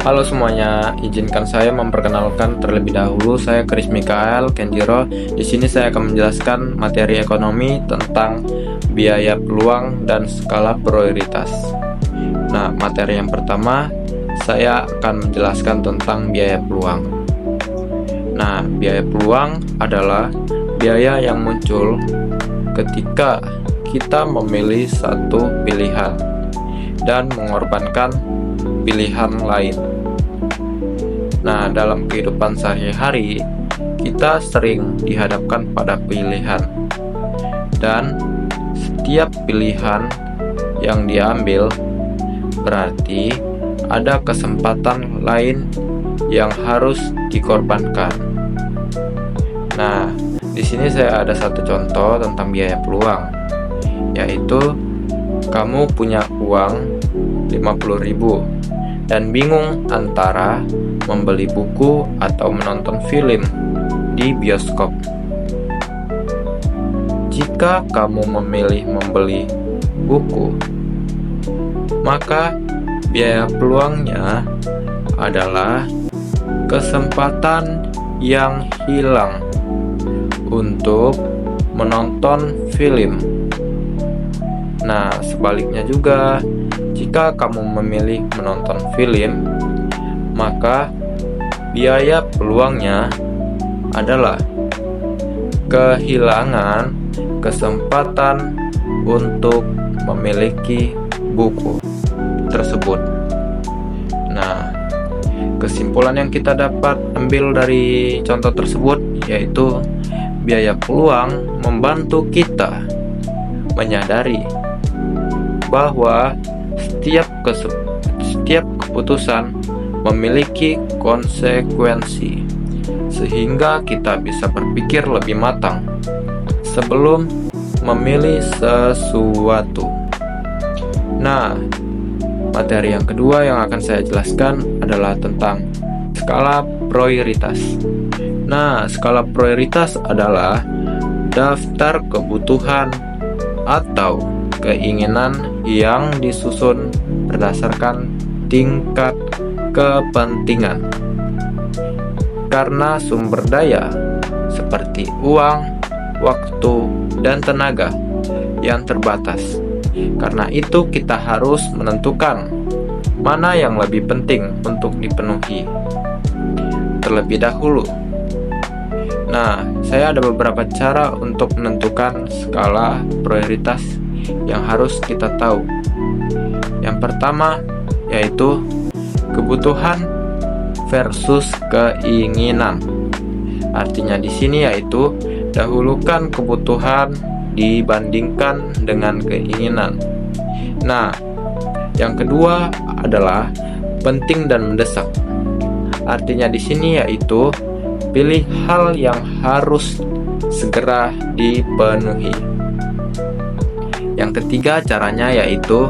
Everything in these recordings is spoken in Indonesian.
Halo semuanya, izinkan saya memperkenalkan terlebih dahulu. Saya Chris Mikael Kenjiro. Di sini saya akan menjelaskan materi ekonomi tentang biaya peluang dan skala prioritas. Nah, materi yang pertama saya akan menjelaskan tentang biaya peluang. Nah, biaya peluang adalah biaya yang muncul ketika kita memilih satu pilihan dan mengorbankan pilihan lain. Nah, dalam kehidupan sehari-hari, kita sering dihadapkan pada pilihan, dan setiap pilihan yang diambil berarti ada kesempatan lain yang harus dikorbankan. Nah, di sini saya ada satu contoh tentang biaya peluang, yaitu kamu punya uang 50.000 dan bingung antara membeli buku atau menonton film di bioskop. Jika kamu memilih membeli buku, maka biaya peluangnya adalah kesempatan yang hilang untuk menonton film. Nah, sebaliknya juga, jika kamu memilih menonton film, maka biaya peluangnya adalah kehilangan kesempatan untuk memiliki buku tersebut. Nah, kesimpulan yang kita dapat ambil dari contoh tersebut yaitu biaya peluang membantu kita menyadari bahwa setiap keputusan memiliki konsekuensi, sehingga kita bisa berpikir lebih matang sebelum memilih sesuatu. Nah, materi yang kedua yang akan saya jelaskan adalah tentang skala prioritas. Nah, skala prioritas adalah daftar kebutuhan atau keinginan yang disusun berdasarkan tingkat kepentingan. Karena sumber daya seperti uang, waktu, dan tenaga yang terbatas. Karena itu kita harus menentukan mana yang lebih penting untuk dipenuhi terlebih dahulu. Nah, saya ada beberapa cara untuk menentukan skala prioritas yang harus kita tahu. Yang pertama yaitu kebutuhan versus keinginan. Artinya di sini yaitu dahulukan kebutuhan dibandingkan dengan keinginan. Nah, yang kedua adalah penting dan mendesak. Artinya di sini yaitu pilih hal yang harus segera dipenuhi. Yang ketiga caranya yaitu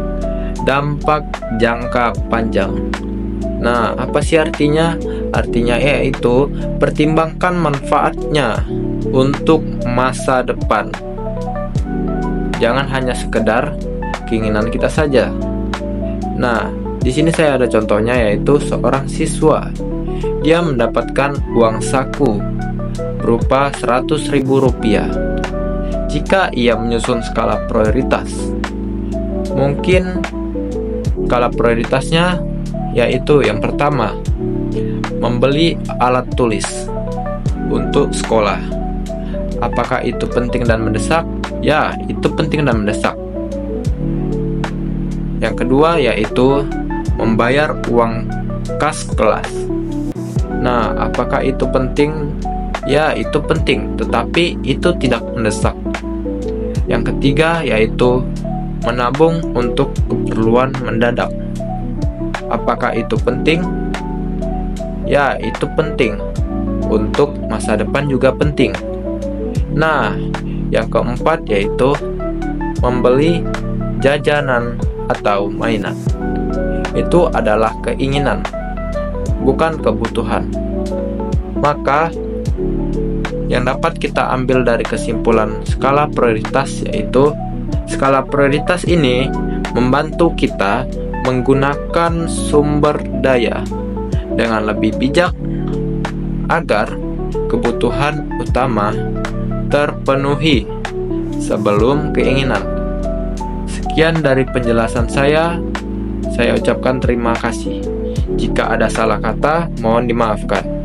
dampak jangka panjang. Nah, apa sih artinya? Artinya yaitu pertimbangkan manfaatnya untuk masa depan. Jangan hanya sekedar keinginan kita saja. Nah, di sini saya ada contohnya yaitu seorang siswa. Dia mendapatkan uang saku berupa Rp100.000. Jika ia menyusun skala prioritas, mungkin skala prioritasnya yaitu yang pertama, membeli alat tulis untuk sekolah. Apakah itu penting dan mendesak? Ya, itu penting dan mendesak. Yang kedua yaitu membayar uang kas kelas. Nah, apakah itu penting? Ya, itu penting, tetapi itu tidak mendesak. Yang ketiga yaitu menabung untuk keperluan mendadak. Apakah itu penting? Ya, itu penting. Untuk masa depan juga penting. Nah, yang keempat yaitu membeli jajanan atau mainan. Itu adalah keinginan, bukan kebutuhan. Maka yang dapat kita ambil dari kesimpulan skala prioritas yaitu skala prioritas ini membantu kita menggunakan sumber daya dengan lebih bijak agar kebutuhan utama terpenuhi sebelum keinginan. Sekian dari penjelasan saya ucapkan terima kasih. Jika ada salah kata, mohon dimaafkan.